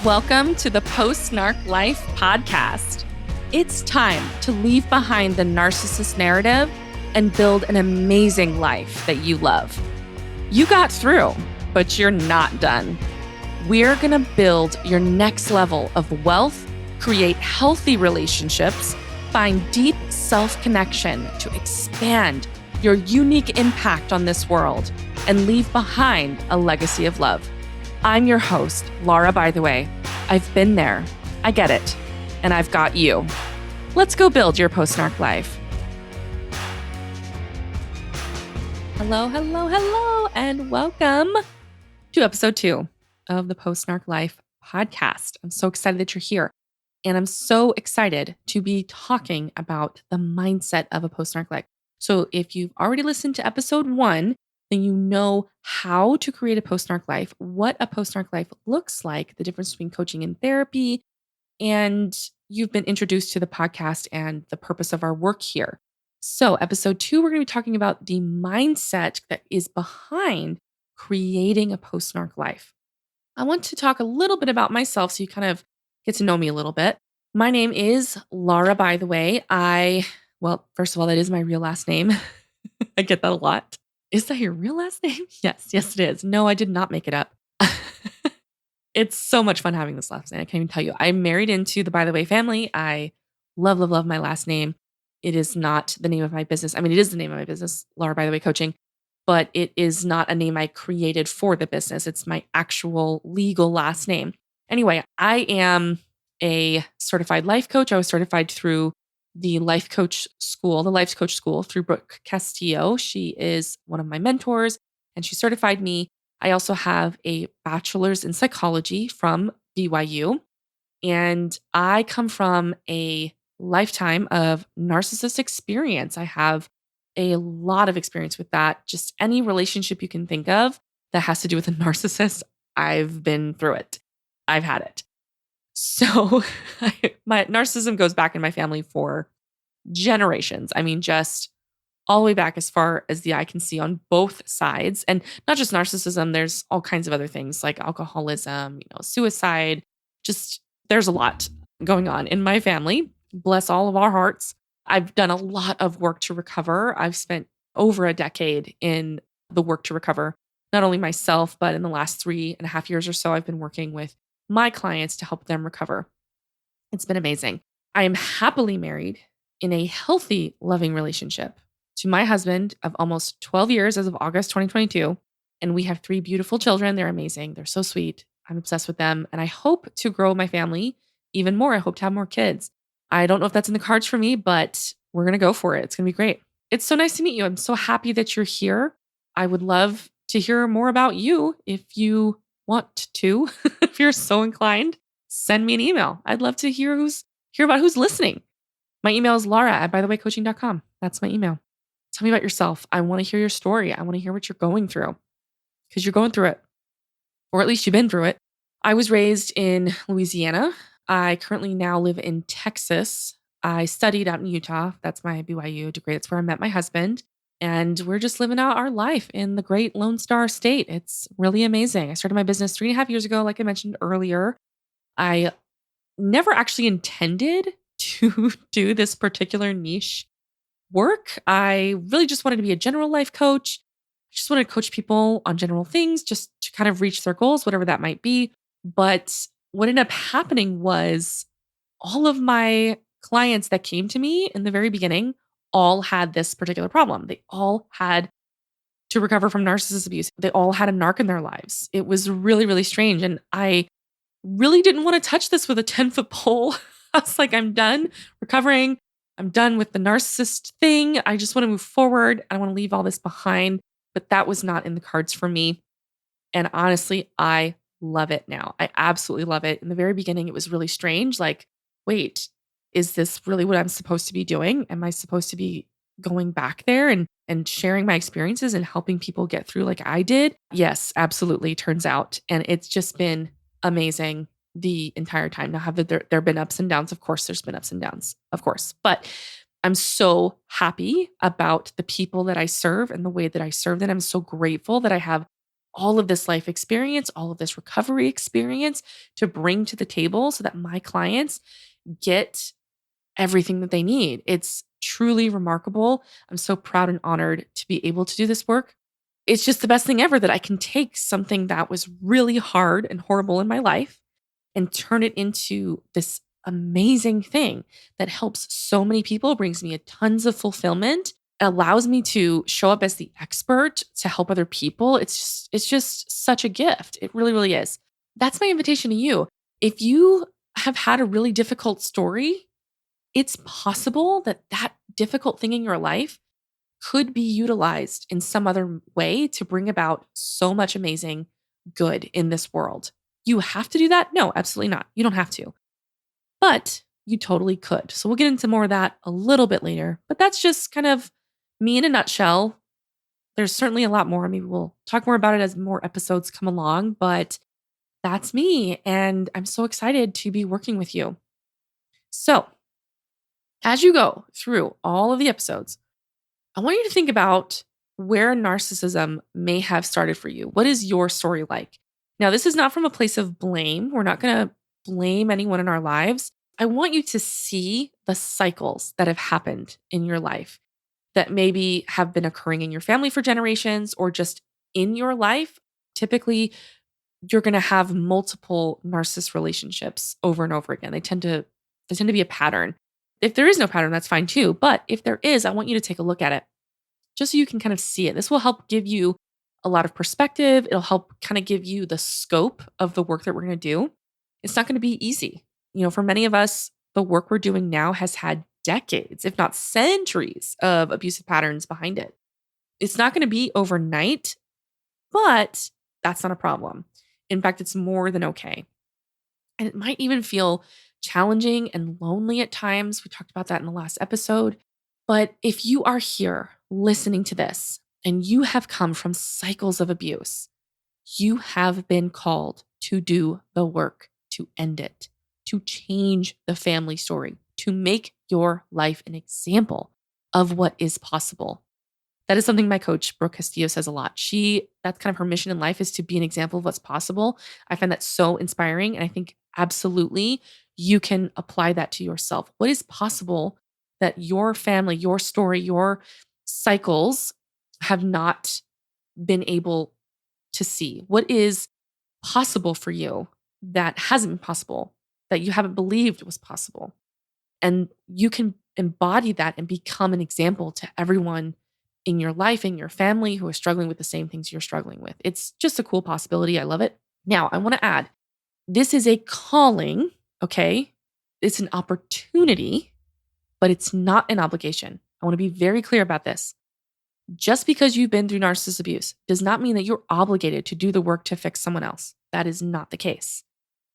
Welcome to the Post-Narc Life podcast. It's time to leave behind the narcissist narrative and build an amazing life that you love. You got through, but you're not done. We're going to build your next level of wealth, create healthy relationships, find deep self-connection to expand your unique impact on this world, and leave behind a legacy of love. I'm your host, Laura Bytheway. I've been there, I get it, and I've got you. Let's go build your post-narc life. Hello, and welcome to episode 2 of the Post-Narc Life podcast. I'm so excited that you're here, and I'm so excited to be talking about the mindset of a post-narc life. So if you've already listened to episode 1, then you know how to create a post-narc life, what a post-narc life looks like, the difference between coaching and therapy, and you've been introduced to the podcast and the purpose of our work here. So episode 2, we're going to be talking about the mindset that is behind creating a post-narc life. I want to talk a little bit about myself so you kind of get to know me a little bit. My name is Laura Bytheway. First of all, that is my real last name. I get that a lot. Is that your real last name? Yes, it is. No, I did not make it up. It's so much fun having this last name. I can't even tell you. I'm married into the Bytheway family. I love my last name. It is not the name of my business. I mean, it is the name of my business, Laura Bytheway Coaching, but it is not a name I created for the business. It's my actual legal last name. Anyway, I am a certified life coach. I was certified through the life coach school through Brooke Castillo. She is one of my mentors and she certified me. I also have a bachelor's in psychology from BYU. And I come from a lifetime of narcissist experience. I have a lot of experience with that. Just any relationship you can think of that has to do with a narcissist, I've been through it. I've had it. So my narcissism goes back in my family for generations. I mean, just all the way back as far as the eye can see on both sides. And not just narcissism, there's all kinds of other things like alcoholism, suicide. Just there's a lot going on in my family. Bless all of our hearts. I've done a lot of work to recover. I've spent over a decade in the work to recover, not only myself, but in the last 3.5 years or so, I've been working with my clients to help them recover. It's been amazing. I am happily married in a healthy, loving relationship to my husband of almost 12 years as of August 2022. And we have 3 beautiful children. They're amazing. They're so sweet. I'm obsessed with them. And I hope to grow my family even more. I hope to have more kids. I don't know if that's in the cards for me, but we're going to go for it. It's going to be great. It's so nice to meet you. I'm so happy that you're here. I would love to hear more about you if you want to. If you're so inclined, send me an email. I'd love to hear about who's listening. My email is laura@bythewaycoaching.com. That's my email. Tell me about yourself. I want to hear your story. I want to hear what you're going through because you're going through it, or at least you've been through it. I was raised in Louisiana. I currently now live in Texas. I studied out in Utah. That's my BYU degree. That's where I met my husband. And we're just living out our life in the great Lone Star State. It's really amazing. I started my business 3.5 years ago, like I mentioned earlier. I never actually intended to do this particular niche work. I really just wanted to be a general life coach. I just wanted to coach people on general things, just to kind of reach their goals, whatever that might be. But what ended up happening was all of my clients that came to me in the very beginning all had this particular problem. They all had to recover from narcissist abuse. They all had a narc in their lives. It was really, really strange. And I really didn't want to touch this with a 10-foot pole. I was like, I'm done recovering. I'm done with the narcissist thing. I just want to move forward. I want to leave all this behind. But that was not in the cards for me. And honestly, I love it now. I absolutely love it. In the very beginning, it was really strange. Like, wait, is this really what I'm supposed to be doing? Am I supposed to be going back there and sharing my experiences and helping people get through like I did? Yes, absolutely. Turns out. And it's just been amazing the entire time. Now, have there been ups and downs? Of course, there's been ups and downs, of course. But I'm so happy about the people that I serve and the way that I serve them. I'm so grateful that I have all of this life experience, all of this recovery experience to bring to the table so that my clients get everything that they need. It's truly remarkable. I'm so proud and honored to be able to do this work. It's just the best thing ever that I can take something that was really hard and horrible in my life and turn it into this amazing thing that helps so many people, brings me a tons of fulfillment, allows me to show up as the expert to help other people. It's just such a gift. It really, really is. That's my invitation to you. If you have had a really difficult story, it's possible that that difficult thing in your life could be utilized in some other way to bring about so much amazing good in this world. You have to do that? No, absolutely not. You don't have to, but you totally could. So we'll get into more of that a little bit later, but that's just kind of me in a nutshell. There's certainly a lot more. Maybe we'll talk more about it as more episodes come along, but that's me. And I'm so excited to be working with you. So as you go through all of the episodes, I want you to think about where narcissism may have started for you. What is your story like? Now, this is not from a place of blame. We're not going to blame anyone in our lives. I want you to see the cycles that have happened in your life that maybe have been occurring in your family for generations or just in your life. Typically, you're going to have multiple narcissist relationships over and over again. They tend to be a pattern. If there is no pattern, that's fine too. But if there is, I want you to take a look at it just so you can kind of see it. This will help give you a lot of perspective. It'll help kind of give you the scope of the work that we're going to do. It's not going to be easy. For many of us, the work we're doing now has had decades, if not centuries, of abusive patterns behind it. It's not going to be overnight, but that's not a problem. In fact, it's more than okay. And it might even feel challenging and lonely at times. We talked about that in the last episode. But if you are here listening to this and you have come from cycles of abuse, you have been called to do the work to end it, to change the family story, to make your life an example of what is possible. That is something my coach, Brooke Castillo, says a lot. That's kind of her mission in life, is to be an example of what's possible. I find that so inspiring. And I think absolutely you can apply that to yourself. What is possible that your family, your story, your cycles have not been able to see? What is possible for you that hasn't been possible, that you haven't believed was possible? And you can embody that and become an example to everyone in your life, in your family, who are struggling with the same things you're struggling with. It's just a cool possibility. I love it. Now, I want to add, this is a calling, okay? It's an opportunity, but it's not an obligation. I want to be very clear about this. Just because you've been through narcissist abuse does not mean that you're obligated to do the work to fix someone else. That is not the case.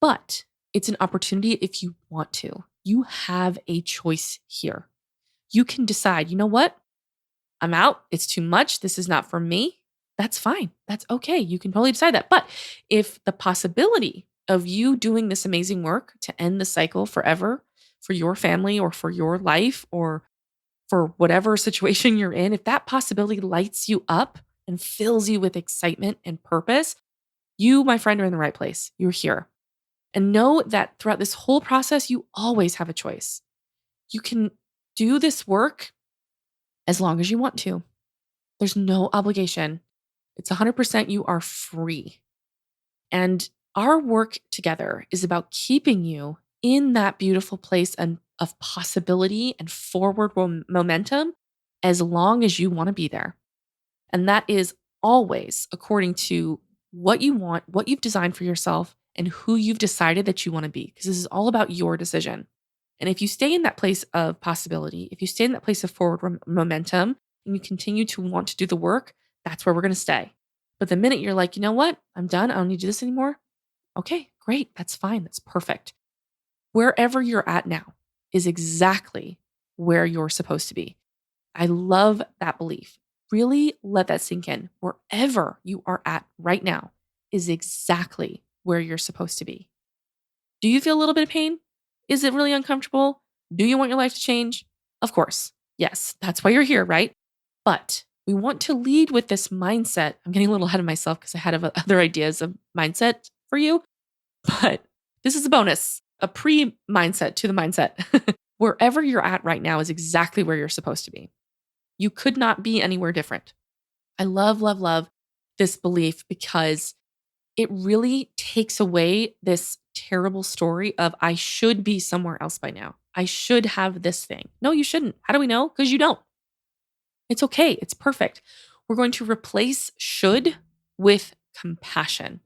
But it's an opportunity if you want to. You have a choice here. You can decide, you know what? I'm out. It's too much. This is not for me. That's fine. That's okay. You can totally decide that. But if the possibility of you doing this amazing work to end the cycle forever for your family or for your life or for whatever situation you're in, if that possibility lights you up and fills you with excitement and purpose, you, my friend, are in the right place. You're here. And know that throughout this whole process, you always have a choice. You can do this work as long as you want to. There's no obligation. It's 100% you are free. And our work together is about keeping you in that beautiful place of possibility and forward momentum as long as you want to be there. And that is always according to what you want, what you've designed for yourself, and who you've decided that you want to be, because this is all about your decision. And if you stay in that place of possibility, if you stay in that place of forward momentum, and you continue to want to do the work, that's where we're going to stay. But the minute you're like, you know what? I'm done. I don't need to do this anymore. Okay, great. That's fine. That's perfect. Wherever you're at now is exactly where you're supposed to be. I love that belief. Really let that sink in. Wherever you are at right now is exactly where you're supposed to be. Do you feel a little bit of pain? Is it really uncomfortable? Do you want your life to change? Of course. Yes, that's why you're here, right? But We want to lead with this mindset. I'm getting a little ahead of myself because I had other ideas of mindset for you, but this is a bonus, a pre-mindset to the mindset. Wherever you're at right now is exactly where you're supposed to be. You could not be anywhere different. I love, love, love this belief because it really takes away this terrible story of I should be somewhere else by now. I should have this thing. No, you shouldn't. How do we know? Because you don't. It's okay. It's perfect. We're going to replace should with compassion.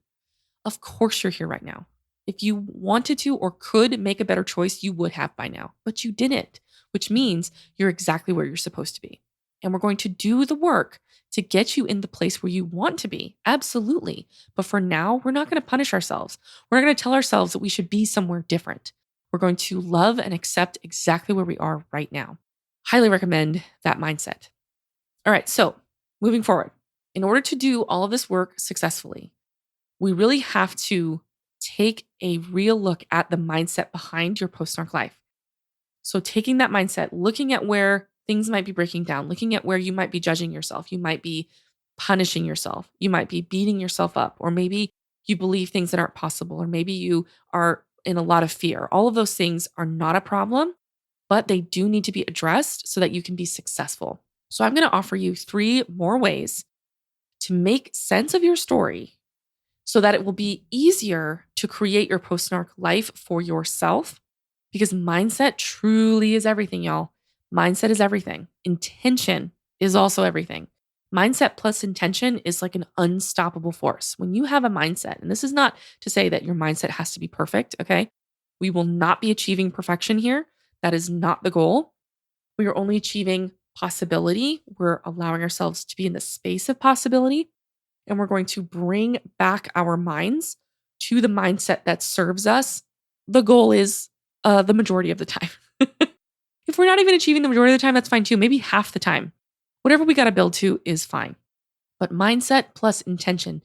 Of course, you're here right now. If you wanted to or could make a better choice, you would have by now, but you didn't, which means you're exactly where you're supposed to be. And we're going to do the work to get you in the place where you want to be. Absolutely. But for now, we're not going to punish ourselves. We're not going to tell ourselves that we should be somewhere different. We're going to love and accept exactly where we are right now. Highly recommend that mindset. All right. So moving forward, in order to do all of this work successfully, we really have to take a real look at the mindset behind your post-narc life. So taking that mindset, looking at where things might be breaking down, looking at where you might be judging yourself, you might be punishing yourself, you might be beating yourself up, or maybe you believe things that aren't possible, or maybe you are in a lot of fear. All of those things are not a problem, but they do need to be addressed so that you can be successful. So I'm going to offer you 3 more ways to make sense of your story so that it will be easier to create your post-narc life for yourself, because mindset truly is everything, y'all. Mindset is everything. Intention is also everything. Mindset plus intention is like an unstoppable force. When you have a mindset, and this is not to say that your mindset has to be perfect, okay? We will not be achieving perfection here. That is not the goal. We are only achieving possibility. We're allowing ourselves to be in the space of possibility. And we're going to bring back our minds to the mindset that serves us. The goal is the majority of the time. If we're not even achieving the majority of the time, that's fine too. Maybe half the time. Whatever we got to build to is fine. But mindset plus intention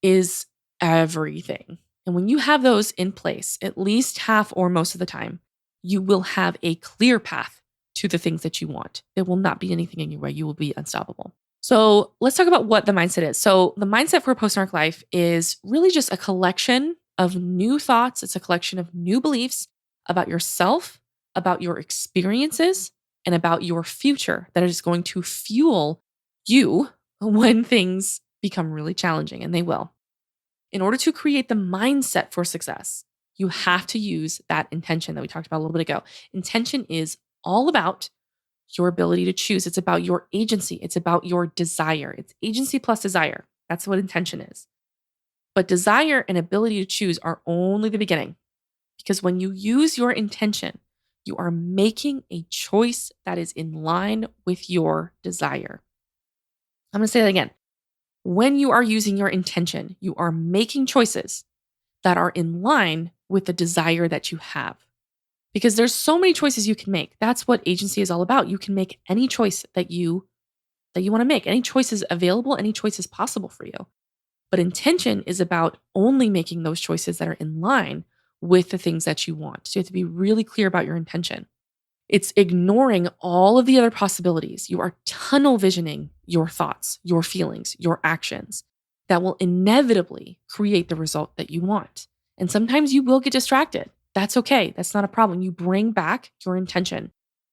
is everything. And when you have those in place, at least half or most of the time, you will have a clear path to the things that you want. There will not be anything in your way. You will be unstoppable. So let's talk about what the mindset is. So the mindset for a post-narc life is really just a collection of new thoughts. It's a collection of new beliefs about yourself, about your experiences, and about your future that is going to fuel you when things become really challenging, and they will. In order to create the mindset for success, you have to use that intention that we talked about a little bit ago. Intention is all about your ability to choose. It's about your agency. It's about your desire. It's agency plus desire. That's what intention is. But desire and ability to choose are only the beginning, because when you use your intention, you are making a choice that is in line with your desire. I'm going to say that again. When you are using your intention, you are making choices that are in line with the desire that you have. Because there's so many choices you can make. That's what agency is all about. You can make any choice that you want to make. Any choice is available, any choice is possible for you. But intention is about only making those choices that are in line with the things that you want. So you have to be really clear about your intention. It's ignoring all of the other possibilities. You are tunnel visioning your thoughts, your feelings, your actions that will inevitably create the result that you want. And sometimes you will get distracted. That's okay. That's not a problem. You bring back your intention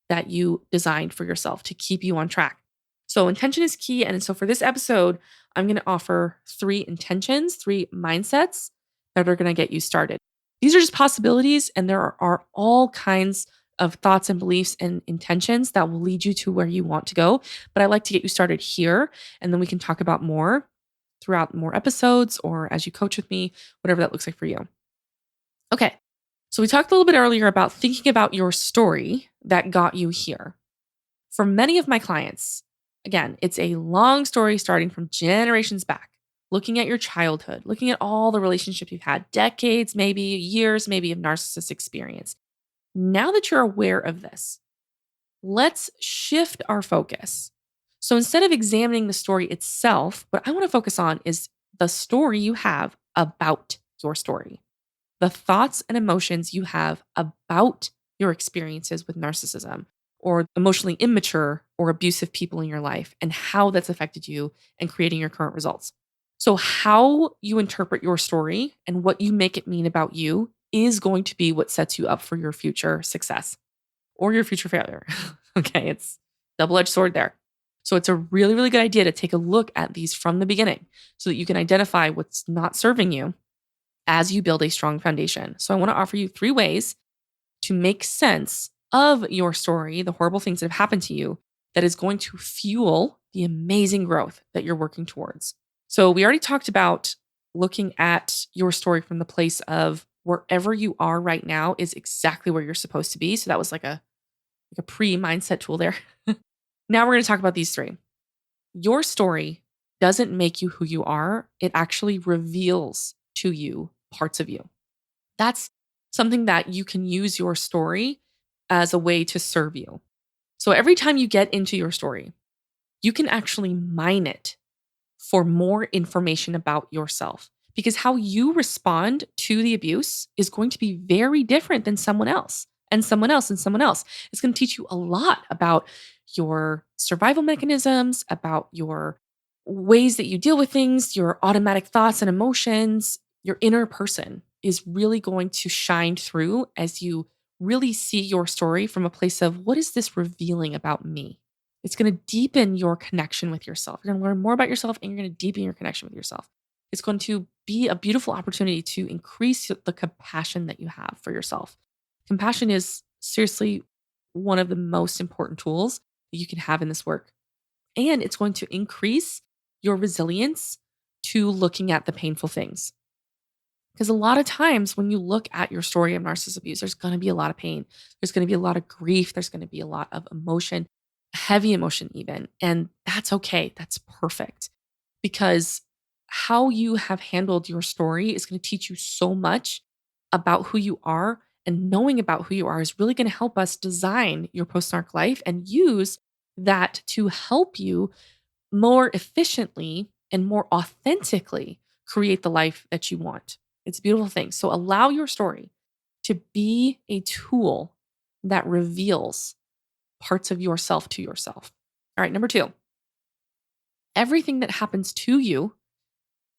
that you designed for yourself to keep you on track. So intention is key. And so for this episode, I'm going to offer 3 intentions, 3 mindsets that are going to get you started. These are just possibilities, and there are all kinds of thoughts and beliefs and intentions that will lead you to where you want to go. But I like to get you started here, and then we can talk about more throughout more episodes or as you coach with me, whatever that looks like for you. Okay. So we talked a little bit earlier about thinking about your story that got you here. For many of my clients, again, it's a long story starting from generations back, looking at your childhood, looking at all the relationships you've had, decades, maybe years, maybe of narcissist experience. Now that you're aware of this, let's shift our focus. So instead of examining the story itself, what I want to focus on is the story you have about your story, the thoughts and emotions you have about your experiences with narcissism or emotionally immature or abusive people in your life and how that's affected you and creating your current results. So, how you interpret your story and what you make it mean about you is going to be what sets you up for your future success or your future failure. Okay, it's double-edged sword there. So it's a really, really good idea to take a look at these from the beginning so that you can identify what's not serving you as you build a strong foundation. So I want to offer you 3 ways to make sense of your story, the horrible things that have happened to you, that is going to fuel the amazing growth that you're working towards. So we already talked about looking at your story from the place of wherever you are right now is exactly where you're supposed to be. So that was like a pre-mindset tool there. Now we're going to talk about these 3. Your story doesn't make you who you are. It actually reveals to you parts of you. That's something that you can use your story as a way to serve you. So every time you get into your story, you can actually mine it for more information about yourself, because how you respond to the abuse is going to be very different than someone else and someone else and someone else. It's going to teach you a lot about your survival mechanisms, about your ways that you deal with things, your automatic thoughts and emotions. Your inner person is really going to shine through as you really see your story from a place of, what is this revealing about me? It's going to deepen your connection with yourself. You're going to learn more about yourself and you're going to deepen your connection with yourself. It's going to be a beautiful opportunity to increase the compassion that you have for yourself. Compassion is seriously one of the most important tools that you can have in this work. And it's going to increase your resilience to looking at the painful things. Because a lot of times when you look at your story of narcissist abuse, there's going to be a lot of pain. There's going to be a lot of grief. There's going to be a lot of emotion, heavy emotion even. And that's okay. That's perfect. Because how you have handled your story is going to teach you so much about who you are. And knowing about who you are is really going to help us design your post-narc life and use that to help you more efficiently and more authentically create the life that you want. It's a beautiful thing. So allow your story to be a tool that reveals parts of yourself to yourself. All right, number 2, everything that happens to you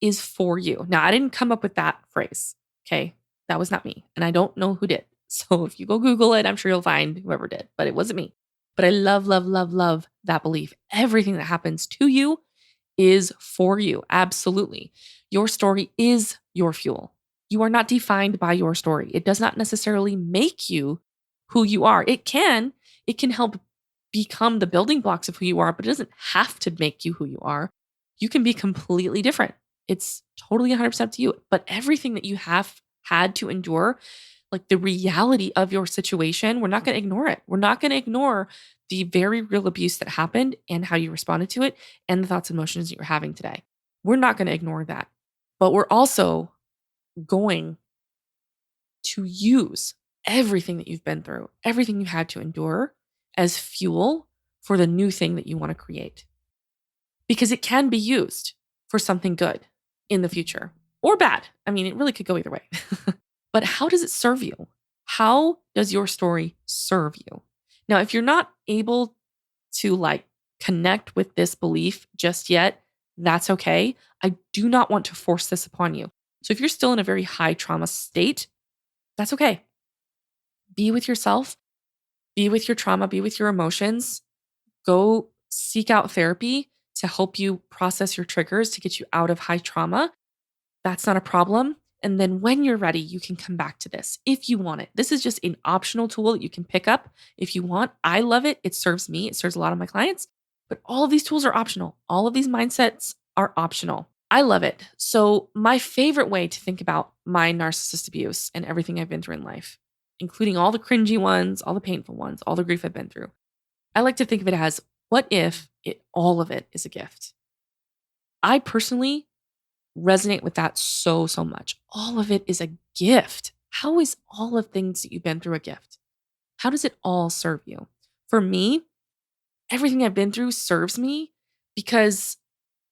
is for you. Now, I didn't come up with that phrase, okay? That was not me, and I don't know who did. So if you go Google it, I'm sure you'll find whoever did, but it wasn't me. But I love, love, love, love that belief. Everything that happens to you is for you. Absolutely. Your story is your fuel. You are not defined by your story. It does not necessarily make you who you are. It can help become the building blocks of who you are, but it doesn't have to make you who you are. You can be completely different. It's totally 100% up to you. But everything that you have had to endure, like the reality of your situation, we're not going to ignore it. We're not going to ignore the very real abuse that happened and how you responded to it and the thoughts and emotions that you're having today. We're not going to ignore that. But we're also going to use everything that you've been through, everything you had to endure as fuel for the new thing that you want to create. Because it can be used for something good in the future or bad. I mean, it really could go either way. But how does it serve you? How does your story serve you? Now, if you're not able to connect with this belief just yet, that's okay. I do not want to force this upon you. So if you're still in a very high trauma state, that's okay. Be with yourself, be with your trauma, be with your emotions. Go seek out therapy to help you process your triggers to get you out of high trauma. That's not a problem. And then when you're ready, you can come back to this if you want it. This is just an optional tool that you can pick up if you want. I love it. It serves me. It serves a lot of my clients. But all of these tools are optional. All of these mindsets are optional. I love it. So my favorite way to think about my narcissist abuse and everything I've been through in life, including all the cringy ones, all the painful ones, all the grief I've been through, I like to think of it as, what if all of it is a gift? I personally resonate with that so, so much. All of it is a gift. How is all of things that you've been through a gift? How does it all serve you? For me, everything I've been through serves me because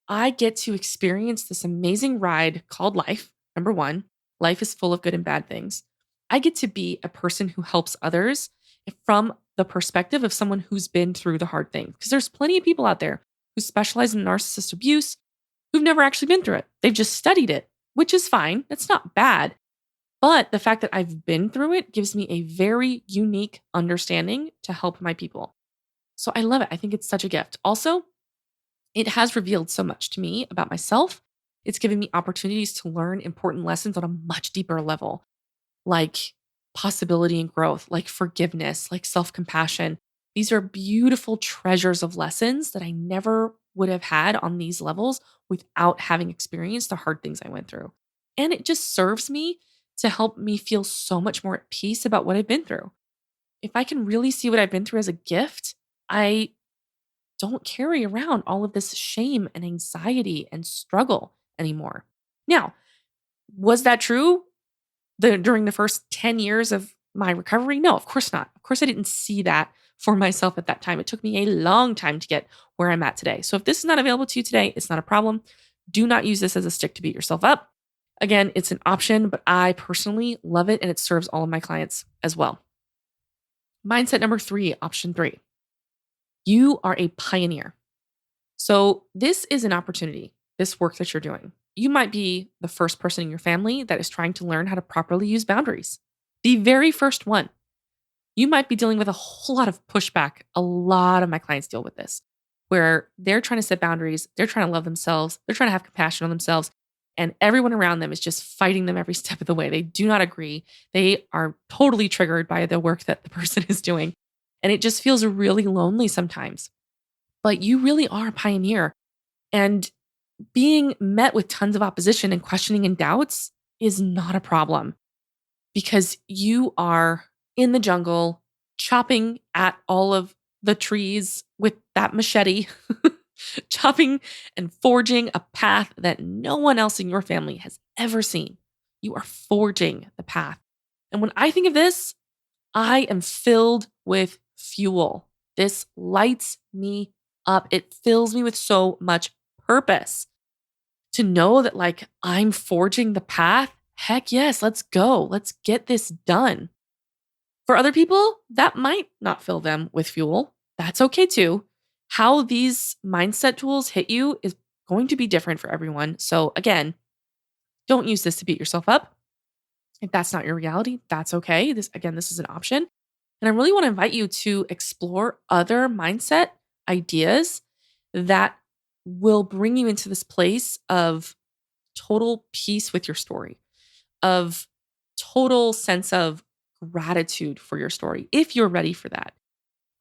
I get to experience this amazing ride called life. Number 1, life is full of good and bad things. I get to be a person who helps others from the perspective of someone who's been through the hard thing. Because there's plenty of people out there who specialize in narcissist abuse who've never actually been through it. They've just studied it, which is fine. It's not bad. But the fact that I've been through it gives me a very unique understanding to help my people. So I love it. I think it's such a gift. Also, it has revealed so much to me about myself. It's given me opportunities to learn important lessons on a much deeper level, like possibility and growth, like forgiveness, like self compassion. These are beautiful treasures of lessons that I never would have had on these levels without having experienced the hard things I went through. And it just serves me to help me feel so much more at peace about what I've been through. If I can really see what I've been through as a gift, I don't carry around all of this shame and anxiety and struggle anymore. Now, was that true during the first 10 years of my recovery? No, of course not. Of course, I didn't see that for myself at that time. It took me a long time to get where I'm at today. So if this is not available to you today, it's not a problem. Do not use this as a stick to beat yourself up. Again, it's an option, but I personally love it and it serves all of my clients as well. Mindset number 3, option 3. You are a pioneer. So this is an opportunity, this work that you're doing. You might be the first person in your family that is trying to learn how to properly use boundaries. The very first one. You might be dealing with a whole lot of pushback. A lot of my clients deal with this, where they're trying to set boundaries, they're trying to love themselves, they're trying to have compassion on themselves, and everyone around them is just fighting them every step of the way. They do not agree. They are totally triggered by the work that the person is doing. And it just feels really lonely sometimes. But you really are a pioneer. And being met with tons of opposition and questioning and doubts is not a problem because you are in the jungle chopping at all of the trees with that machete, chopping and forging a path that no one else in your family has ever seen. You are forging the path. And when I think of this, I am filled with fuel. This lights me up. It fills me with so much purpose to know that like I'm forging the path. Heck yes, let's go. Let's get this done. For other people, that might not fill them with fuel. That's okay too. How these mindset tools hit you is going to be different for everyone. So again, don't use this to beat yourself up. If that's not your reality, that's okay. This is an option. And I really want to invite you to explore other mindset ideas that will bring you into this place of total peace with your story, of total sense of gratitude for your story, if you're ready for that.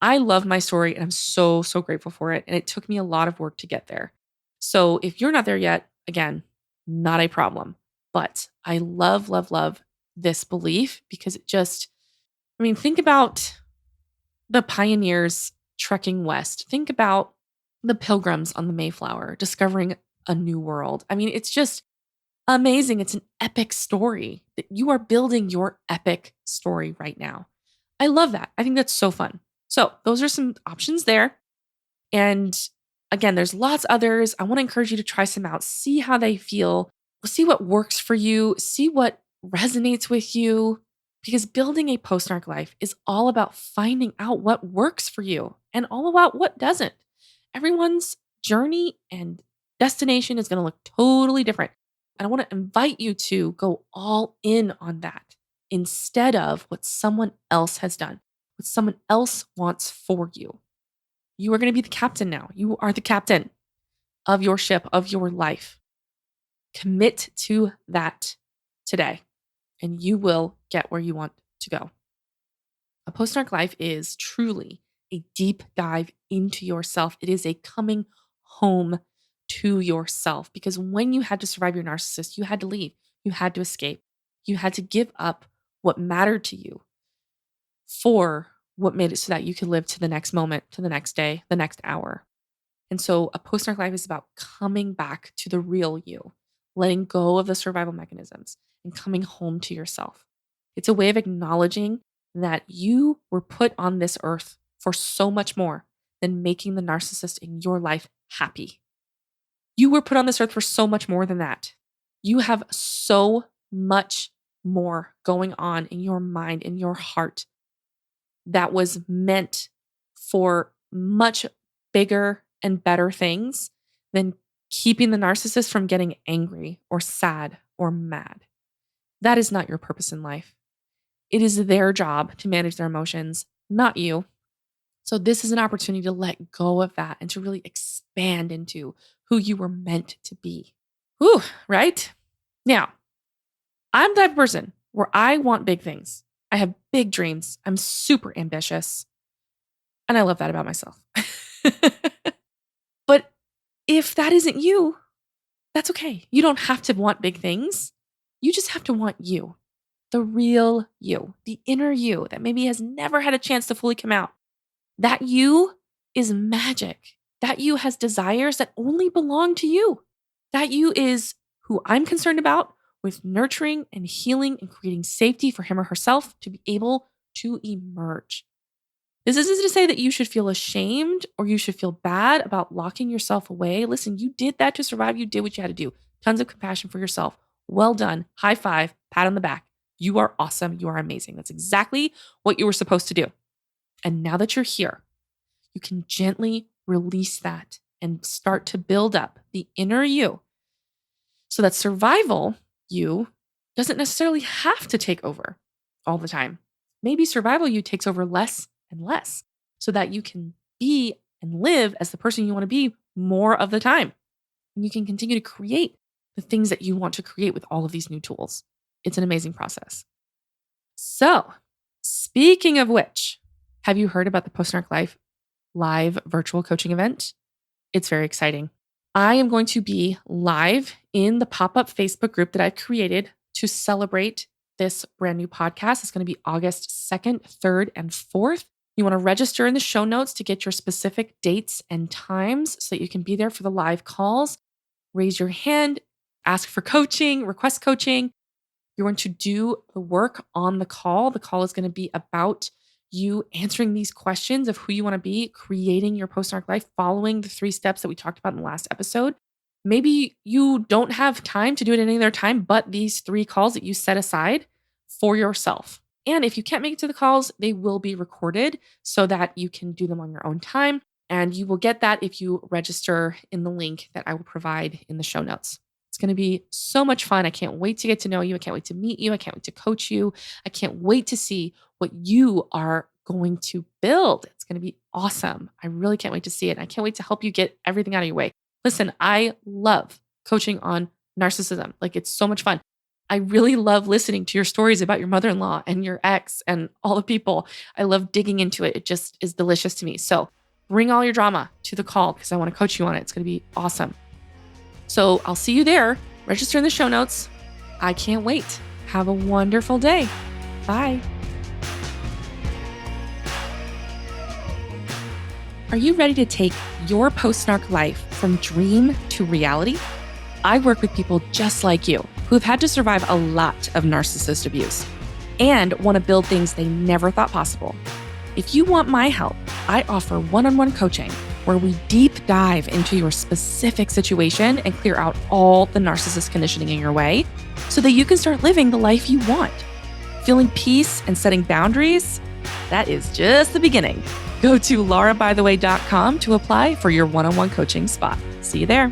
I love my story and I'm so, so grateful for it. And it took me a lot of work to get there. So if you're not there yet, again, not a problem. But I love, love, love this belief because it just, think about the pioneers trekking west. Think about the pilgrims on the Mayflower discovering a new world. It's just amazing. It's an epic story that you are building your epic story right now. I love that. I think that's so fun. So those are some options there. And again, there's lots others. I want to encourage you to try some out, see how they feel, see what works for you, see what resonates with you. Because building a post-narc life is all about finding out what works for you and all about what doesn't. Everyone's journey and destination is going to look totally different. And I want to invite you to go all in on that instead of what someone else has done, what someone else wants for you. You are going to be the captain now. You are the captain of your ship, of your life. Commit to that today, and you will get where you want to go. A post-narc life is truly a deep dive into yourself. It is a coming home to yourself because when you had to survive your narcissist, you had to leave, you had to escape, you had to give up what mattered to you for what made it so that you could live to the next moment, to the next day, the next hour. And so a post-narc life is about coming back to the real you, letting go of the survival mechanisms and coming home to yourself. It's a way of acknowledging that you were put on this earth for so much more than making the narcissist in your life happy. You were put on this earth for so much more than that. You have so much more going on in your mind, in your heart, that was meant for much bigger and better things than keeping the narcissist from getting angry or sad or mad. That is not your purpose in life. It is their job to manage their emotions, not you. So this is an opportunity to let go of that and to really expand into who you were meant to be. Whew, right? Now, I'm the type of person where I want big things. I have big dreams. I'm super ambitious. And I love that about myself. But if that isn't you, that's okay. You don't have to want big things. You just have to want you, the real you, the inner you that maybe has never had a chance to fully come out. That you is magic. That you has desires that only belong to you. That you is who I'm concerned about with nurturing and healing and creating safety for him or herself to be able to emerge. This isn't to say that you should feel ashamed or you should feel bad about locking yourself away. Listen, you did that to survive. You did what you had to do. Tons of compassion for yourself. Well done. High five, pat on the back. You are awesome. You are amazing. That's exactly what you were supposed to do. And now that you're here, you can gently release that and start to build up the inner you so that survival you doesn't necessarily have to take over all the time. Maybe survival you takes over less and less so that you can be and live as the person you want to be more of the time. And you can continue to create the things that you want to create with all of these new tools. It's an amazing process. So, speaking of which, have you heard about the Post-Narc Life live virtual coaching event? It's very exciting. I am going to be live in the pop-up Facebook group that I've created to celebrate this brand new podcast. It's going to be August 2nd, 3rd, and 4th. You want to register in the show notes to get your specific dates and times so that you can be there for the live calls. Raise your hand, ask for coaching, request coaching. You're going to do the work on the call. The call is going to be about you answering these questions of who you want to be, creating your post-narc life, following the 3 steps that we talked about in the last episode. Maybe you don't have time to do it at any other time, but these 3 calls that you set aside for yourself. And if you can't make it to the calls, they will be recorded so that you can do them on your own time. And you will get that if you register in the link that I will provide in the show notes. It's going to be so much fun. I can't wait to get to know you. I can't wait to meet you. I can't wait to coach you. I can't wait to see what you are going to build. It's going to be awesome. I really can't wait to see it. I can't wait to help you get everything out of your way. Listen, I love coaching on narcissism. Like, it's so much fun. I really love listening to your stories about your mother-in-law and your ex and all the people. I love digging into it. It just is delicious to me. So bring all your drama to the call because I want to coach you on it. It's going to be awesome. So I'll see you there. Register in the show notes. I can't wait. Have a wonderful day. Bye. Are you ready to take your post-narc life from dream to reality? I work with people just like you who have had to survive a lot of narcissist abuse and want to build things they never thought possible. If you want my help, I offer one-on-one coaching where we deep dive into your specific situation and clear out all the narcissist conditioning in your way so that you can start living the life you want. Feeling peace and setting boundaries? That is just the beginning. Go to laurabytheway.com to apply for your one-on-one coaching spot. See you there.